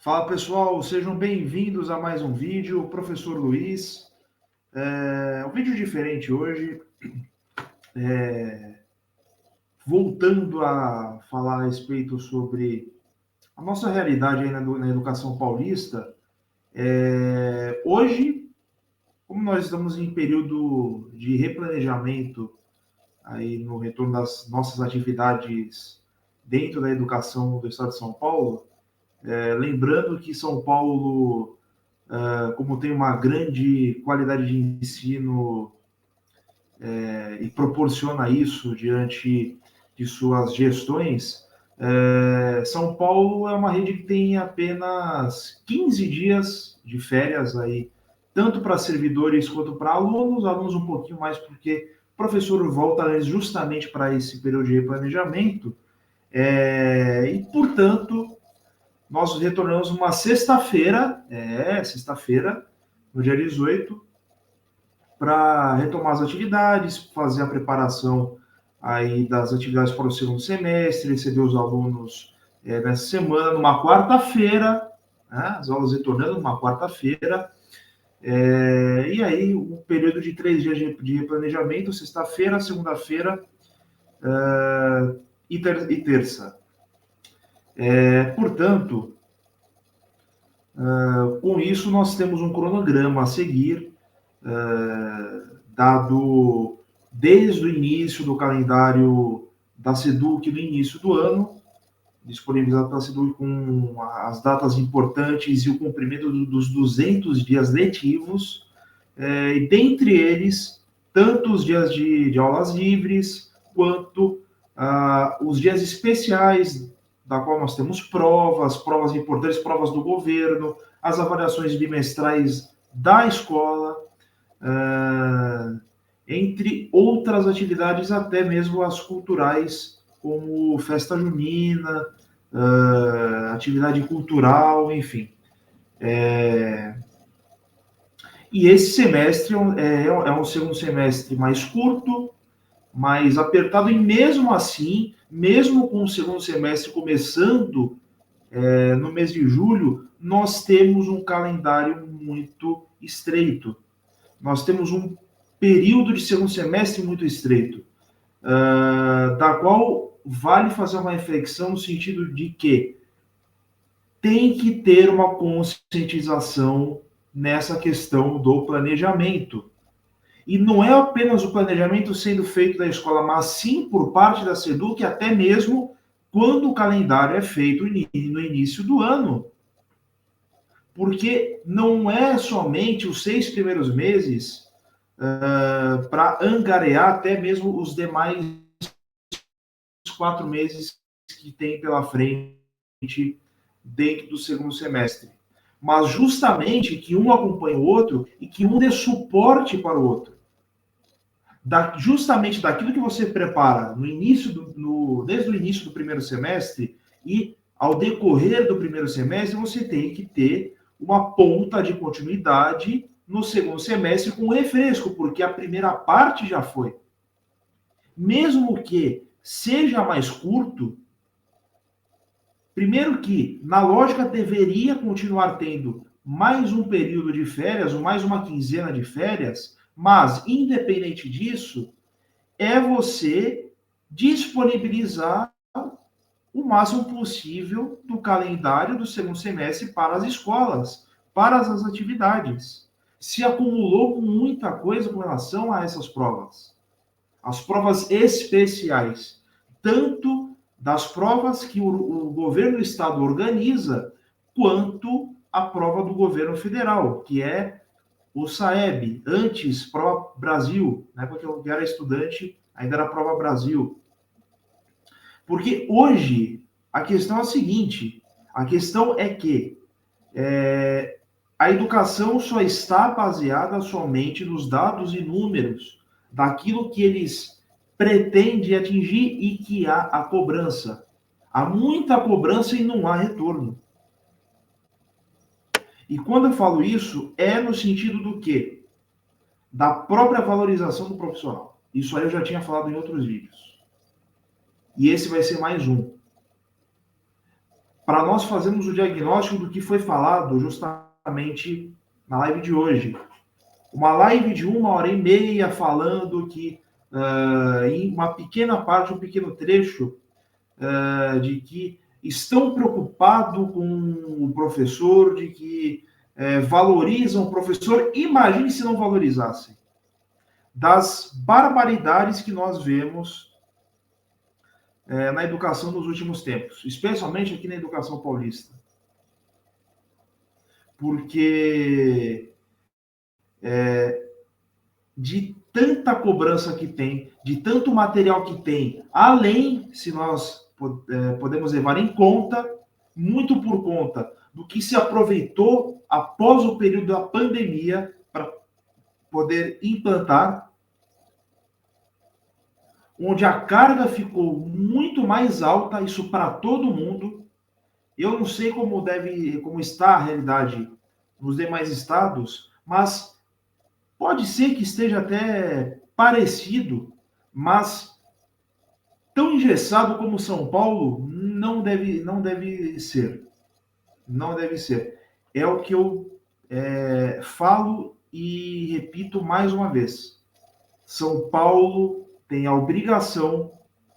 Fala pessoal, sejam bem-vindos a mais um vídeo, professor Luiz. Um vídeo diferente hoje, voltando a falar a respeito sobre a nossa realidade aí na educação paulista. Hoje, como nós estamos em período de replanejamento aí no retorno das nossas atividades dentro da educação do Estado de São Paulo, lembrando que São Paulo, como tem uma grande qualidade de ensino e proporciona isso diante de suas gestões, São Paulo é uma rede que tem apenas 15 dias de férias aí, tanto para servidores quanto para alunos um pouquinho mais, porque o professor volta justamente para esse período de replanejamento, e, portanto, nós retornamos uma sexta-feira, no dia 18, para retomar as atividades, fazer a preparação aí das atividades para o segundo semestre, receber os alunos nessa semana, numa quarta-feira, né, as aulas retornando numa quarta-feira, e aí um período de 3 dias de replanejamento, sexta-feira, segunda-feira e terça. Portanto, com isso nós temos um cronograma a seguir, dado desde o início do calendário da SEDUC no início do ano, disponibilizado pela SEDUC com as datas importantes e o cumprimento dos 200 dias letivos, e dentre eles, tanto os dias de aulas livres, quanto os dias especiais, da qual nós temos provas importantes, provas do governo, as avaliações bimestrais da escola, entre outras atividades, até mesmo as culturais, como festa junina, atividade cultural, enfim. E esse semestre é um segundo semestre mais curto, mais apertado, e mesmo assim, mesmo com o segundo semestre começando no mês de julho, nós temos um calendário muito estreito. Nós temos um período de segundo semestre muito estreito, da qual vale fazer uma reflexão no sentido de que tem que ter uma conscientização nessa questão do planejamento. E não é apenas o planejamento sendo feito da escola, mas sim por parte da SEDUC, até mesmo quando o calendário é feito no início do ano. Porque não é somente os 6 primeiros meses para angariar até mesmo os demais 4 meses que tem pela frente dentro do segundo semestre. Mas justamente que um acompanhe o outro e que um dê suporte para o outro. Justamente daquilo que você prepara desde o início do primeiro semestre e ao decorrer do primeiro semestre, você tem que ter uma ponta de continuidade no segundo semestre com refresco, porque a primeira parte já foi. Mesmo que seja mais curto, primeiro que, na lógica, deveria continuar tendo mais um período de férias, ou mais uma quinzena de férias, mas, independente disso, é você disponibilizar o máximo possível do calendário do segundo semestre para as escolas, para as atividades. Se acumulou muita coisa com relação a essas provas. As provas especiais, tanto das provas que o governo do estado organiza, quanto a prova do governo federal, que é o SAEB, antes Prova Brasil, na época que eu era estudante, ainda era Prova Brasil. Porque hoje a questão é a seguinte: a questão é que a educação só está baseada somente nos dados e números daquilo que eles pretendem atingir e que há a cobrança. Há muita cobrança e não há retorno. E quando eu falo isso, é no sentido do quê? Da própria valorização do profissional. Isso aí eu já tinha falado em outros vídeos. E esse vai ser mais um. para nós fazermos o diagnóstico do que foi falado justamente na live de hoje. Uma live de 1h30 falando que, em uma pequena parte, um pequeno trecho, de que estão preocupados com o professor, de que valorizam o professor. Imagine se não valorizassem. Das barbaridades que nós vemos na educação nos últimos tempos, especialmente aqui na educação paulista. Porque de tanta cobrança que tem, de tanto material que tem, além, se nós podemos levar em conta, muito por conta do que se aproveitou após o período da pandemia para poder implantar, onde a carga ficou muito mais alta, isso para todo mundo. Eu não sei como está a realidade nos demais estados, mas pode ser que esteja até parecido, mas tão engessado como São Paulo não deve ser. Não deve ser. É o que eu falo e repito mais uma vez. São Paulo tem a obrigação,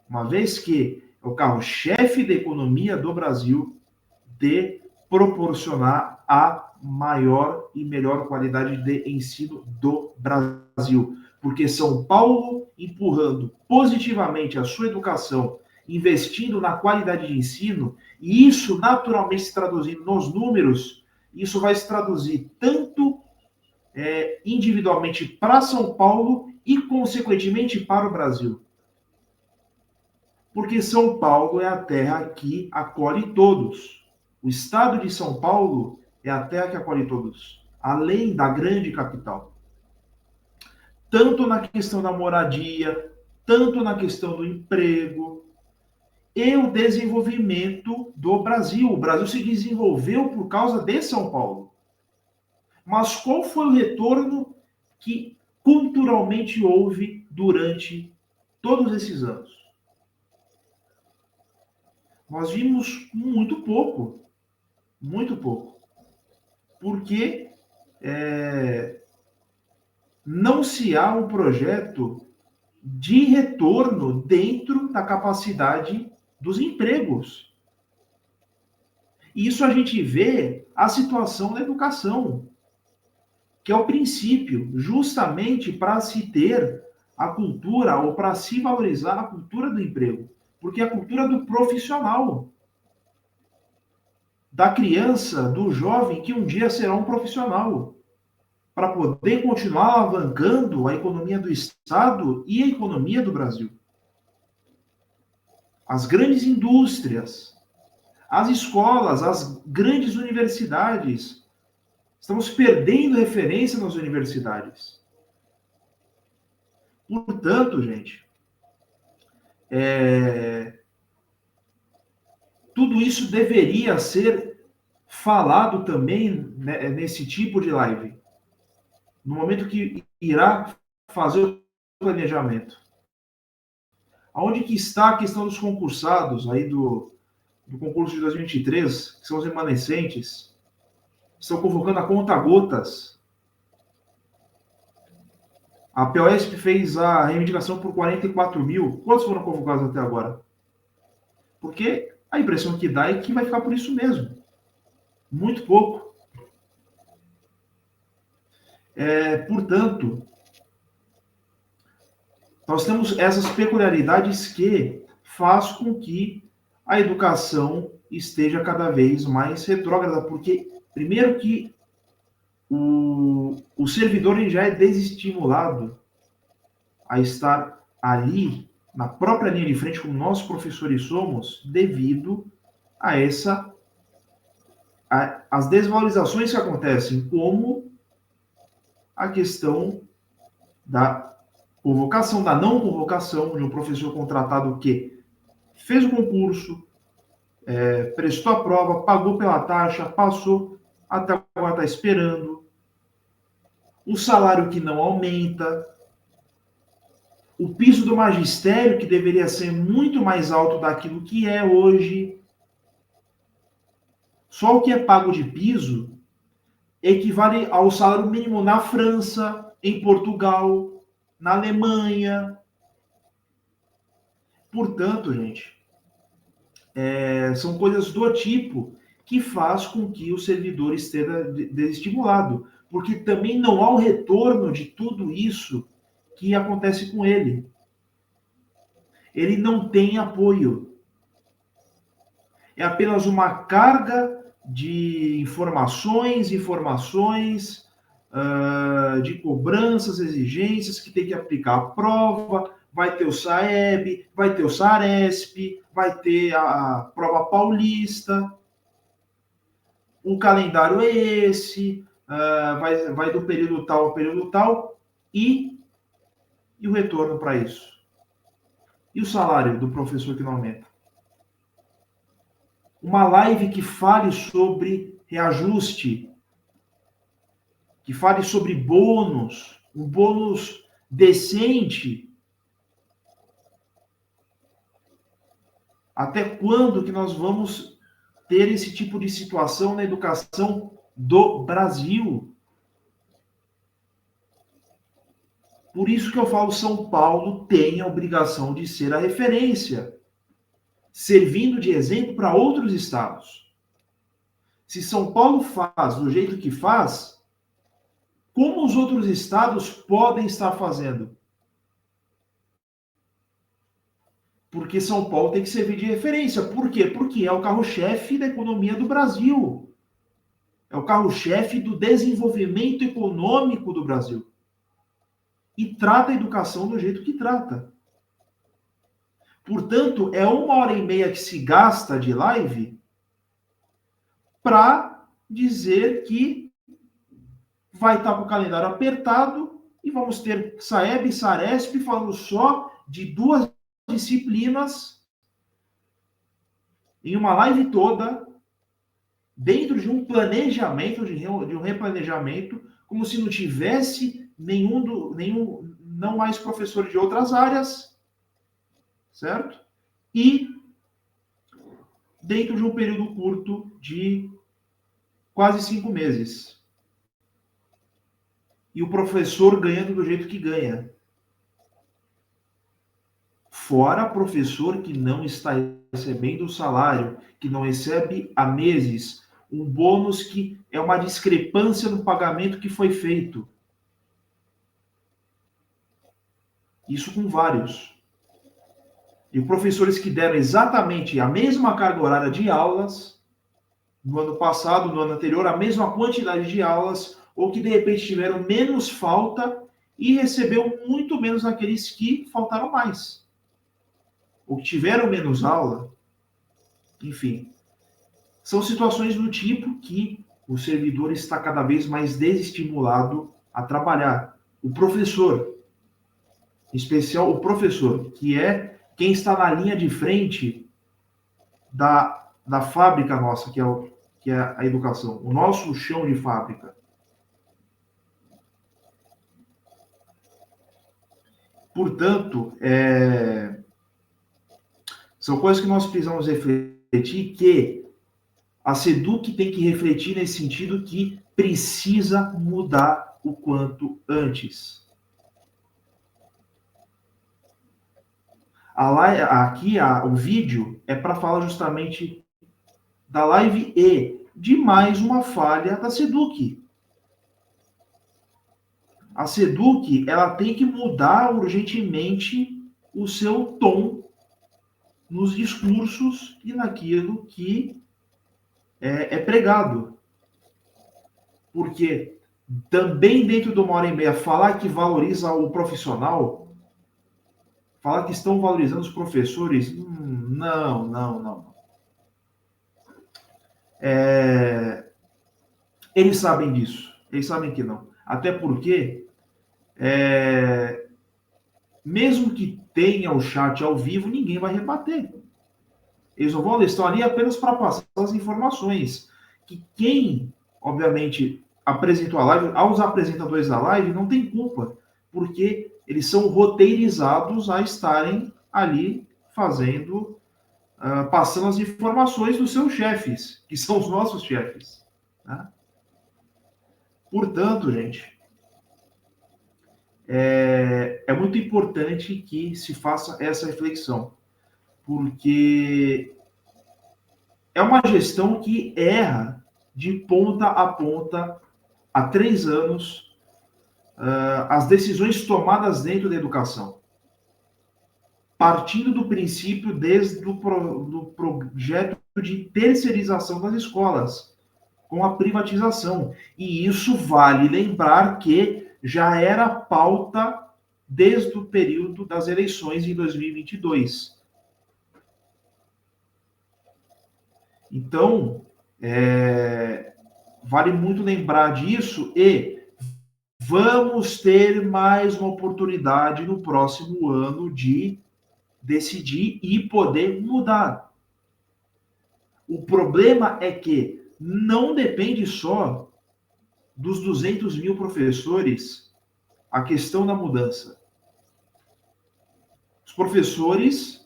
uma vez que é o carro-chefe da economia do Brasil, de proporcionar a maior e melhor qualidade de ensino do Brasil. Porque São Paulo, empurrando positivamente a sua educação, investindo na qualidade de ensino, e isso naturalmente se traduzindo nos números, isso vai se traduzir tanto individualmente para São Paulo e, consequentemente, para o Brasil. Porque São Paulo é a terra que acolhe todos. O estado de São Paulo é a terra que acolhe todos, além da grande capital. Tanto na questão da moradia, tanto na questão do emprego e o desenvolvimento do Brasil. O Brasil se desenvolveu por causa de São Paulo. Mas qual foi o retorno que culturalmente houve durante todos esses anos? Nós vimos muito pouco. Muito pouco. Porque não se há um projeto de retorno dentro da capacidade dos empregos. E isso a gente vê a situação da educação, que é o princípio, justamente para se ter a cultura, ou para se valorizar a cultura do emprego. Porque é a cultura do profissional, da criança, do jovem, que um dia será um profissional, para poder continuar alavancando a economia do Estado e a economia do Brasil. As grandes indústrias, as escolas, as grandes universidades. Estamos perdendo referência nas universidades. Portanto, gente, tudo isso deveria ser falado também, né, nesse tipo de live, no momento que irá fazer o planejamento. Aonde que está a questão dos concursados aí do concurso de 2023, que são os remanescentes, estão convocando a conta-gotas. A POSP fez a reivindicação por 44 mil. Quantos foram convocados até agora? Porque a impressão que dá é que vai ficar por isso mesmo. Muito pouco. Portanto, nós temos essas peculiaridades que faz com que a educação esteja cada vez mais retrógrada, porque, primeiro que o servidor ele já é desestimulado a estar ali, na própria linha de frente, como nós professores somos, devido a as desvalorizações que acontecem, como a questão da convocação, da não convocação de um professor contratado que fez o concurso, prestou a prova, pagou pela taxa, passou, até agora está esperando, o salário que não aumenta, o piso do magistério que deveria ser muito mais alto daquilo que é hoje. Só o que é pago de piso equivale ao salário mínimo na França, em Portugal, na Alemanha. Portanto, gente, são coisas do tipo que faz com que o servidor esteja desestimulado, porque também não há o retorno de tudo isso que acontece com ele. Ele não tem apoio. É apenas uma carga de informações, de cobranças, exigências, que tem que aplicar a prova, vai ter o SAEB, vai ter o SARESP, vai ter a prova paulista, o calendário é esse, vai do período tal ao período tal, e o retorno para isso? E o salário do professor que não aumenta? Uma live que fale sobre reajuste, que fale sobre bônus, um bônus decente. Até quando que nós vamos ter esse tipo de situação na educação do Brasil? Por isso que eu falo, São Paulo tem a obrigação de ser a referência, servindo de exemplo para outros estados. Se São Paulo faz do jeito que faz, como os outros estados podem estar fazendo? Porque São Paulo tem que servir de referência. Por quê? Porque é o carro-chefe da economia do Brasil. É o carro-chefe do desenvolvimento econômico do Brasil. E trata a educação do jeito que trata. Portanto, é 1h30 que se gasta de live para dizer que vai estar com o calendário apertado e vamos ter SAEB e SARESP falando só de 2 disciplinas em uma live toda, dentro de um planejamento, de um replanejamento, como se não tivesse não mais professor de outras áreas, certo? E dentro de um período curto de quase 5 meses. E o professor ganhando do jeito que ganha. Fora professor que não está recebendo o salário, que não recebe há meses, um bônus que é uma discrepância no pagamento que foi feito. Isso com vários. E professores que deram exatamente a mesma carga horária de aulas, no ano passado, no ano anterior, a mesma quantidade de aulas, ou que de repente tiveram menos falta e recebeu muito menos aqueles que faltaram mais. Ou que tiveram menos aula. Enfim, são situações do tipo que o servidor está cada vez mais desestimulado a trabalhar. O professor, em especial o professor, que é quem está na linha de frente da fábrica nossa, que é a educação, o nosso chão de fábrica. Portanto, são coisas que nós precisamos refletir, que a SEDUC tem que refletir nesse sentido, que precisa mudar o quanto antes. O vídeo é para falar justamente da live e de mais uma falha da SEDUC. A SEDUC, ela tem que mudar urgentemente o seu tom nos discursos e naquilo que é pregado. Porque também dentro de 1h30, falar que valoriza o profissional, falar que estão valorizando os professores, não. Eles sabem disso, eles sabem que não. Até porque, mesmo que tenha o chat ao vivo, ninguém vai rebater. Eles não vão, estão ali apenas para passar as informações. Que quem, obviamente, apresentou a live, aos apresentadores da live, não tem culpa, porque eles são roteirizados a estarem ali fazendo passando as informações dos seus chefes, que são os nossos chefes. Né? Portanto, gente, é muito importante que se faça essa reflexão, porque é uma gestão que erra de ponta a ponta há 3 anos as decisões tomadas dentro da educação, partindo do princípio desde do projeto de terceirização das escolas, com a privatização. E isso vale lembrar que já era pauta desde o período das eleições em 2022. Então, vale muito lembrar disso e vamos ter mais uma oportunidade no próximo ano de decidir e poder mudar. O problema é que não depende só dos 200 mil professores a questão da mudança. Os professores,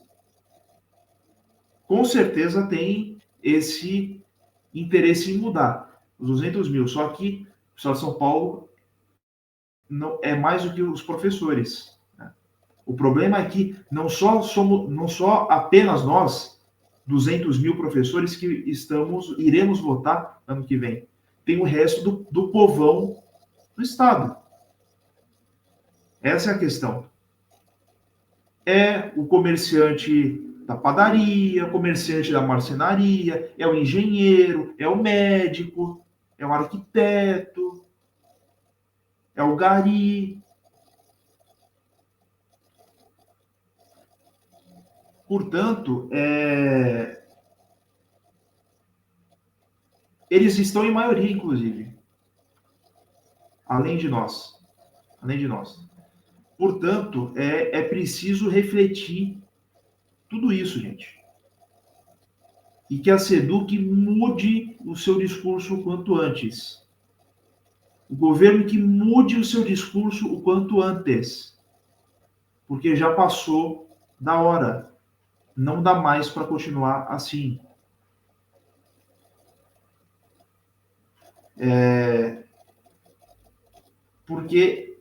com certeza, têm esse interesse em mudar. Os 200 mil, só que o Estado de São Paulo não é mais do que os professores. Né? O problema é que não só apenas nós, 200 mil professores que iremos votar ano que vem. Tem o resto do povão do Estado. Essa é a questão. É o comerciante da padaria, o comerciante da marcenaria, é o engenheiro, é o médico, é o arquiteto, é o gari. Portanto, eles estão em maioria, inclusive, além de nós. Portanto, é preciso refletir tudo isso, gente. E que a SEDUC mude o seu discurso o quanto antes. O governo que mude o seu discurso o quanto antes. Porque já passou da hora. Não dá mais para continuar assim. Porque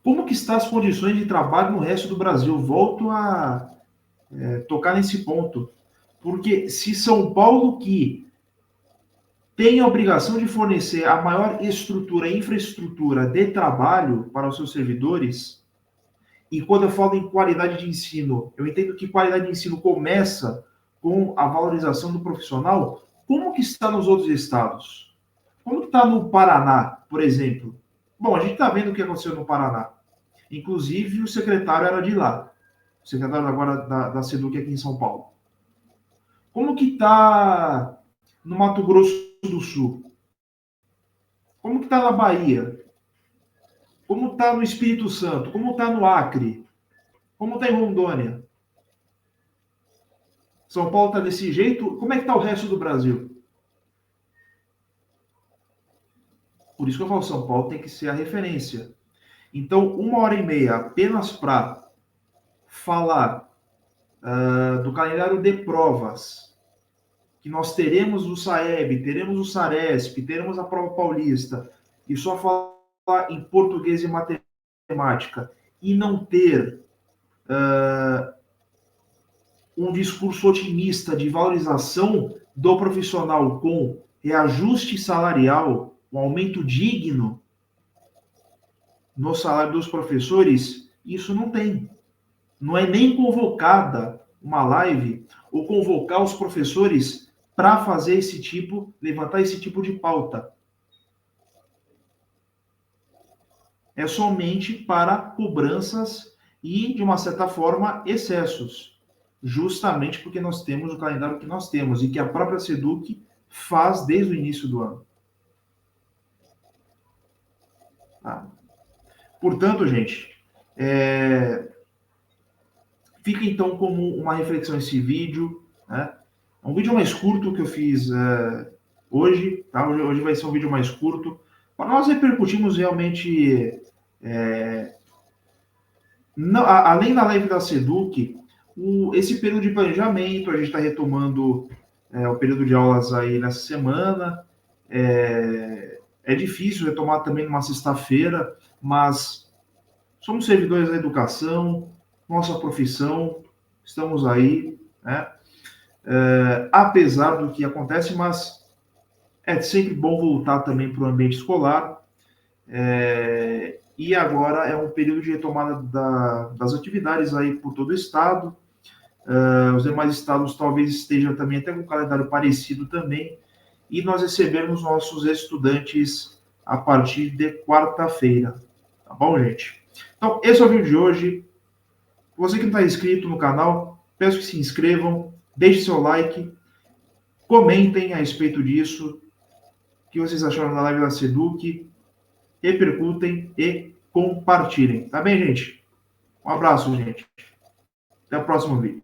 como que estão as condições de trabalho no resto do Brasil? Volto a tocar nesse ponto. Porque se São Paulo, que tem a obrigação de fornecer a maior estrutura e infraestrutura de trabalho para os seus servidores, e quando eu falo em qualidade de ensino, eu entendo que qualidade de ensino começa com a valorização do profissional. Como que está nos outros estados? Como que está no Paraná, por exemplo? Bom, a gente está vendo o que aconteceu no Paraná. Inclusive, o secretário era de lá. O secretário agora da SEDUC aqui em São Paulo. Como que está no Mato Grosso do Sul? Como que está na Bahia? Como está no Espírito Santo? Como está no Acre? Como está em Rondônia? São Paulo está desse jeito? Como é que está o resto do Brasil? Por isso que eu falo, São Paulo tem que ser a referência. Então, 1h30 apenas para falar do calendário de provas, que nós teremos o SAEB, teremos o SARESP, teremos a prova paulista, e só falar em português e matemática, e não ter um discurso otimista de valorização do profissional com reajuste salarial, um aumento digno no salário dos professores, isso não tem. Não é nem convocada uma live ou convocar os professores para fazer levantar esse tipo de pauta. É somente para cobranças e, de uma certa forma, excessos. Justamente porque nós temos o calendário que nós temos e que a própria SEDUC faz desde o início do ano. Tá? Portanto, gente, fica então como uma reflexão esse vídeo. Né? É um vídeo mais curto que eu fiz hoje. Tá? Hoje vai ser um vídeo mais curto. Para nós repercutimos realmente, além da live da SEDUC, esse período de planejamento, a gente está retomando o período de aulas aí nessa semana. É difícil retomar também numa sexta-feira, mas somos servidores da educação, nossa profissão, estamos aí, né? Apesar do que acontece, mas é sempre bom voltar também para o ambiente escolar. E agora é um período de retomada das atividades aí por todo o estado. Os demais estados talvez estejam também até com um calendário parecido também. E nós recebemos nossos estudantes a partir de quarta-feira. Tá bom, gente? Então, esse é o vídeo de hoje. Você que não está inscrito no canal, peço que se inscrevam, deixem seu like, comentem a respeito disso, o que vocês acharam da live da Seduc, repercutem e compartilhem. Tá bem, gente? Um abraço, gente. Até o próximo vídeo.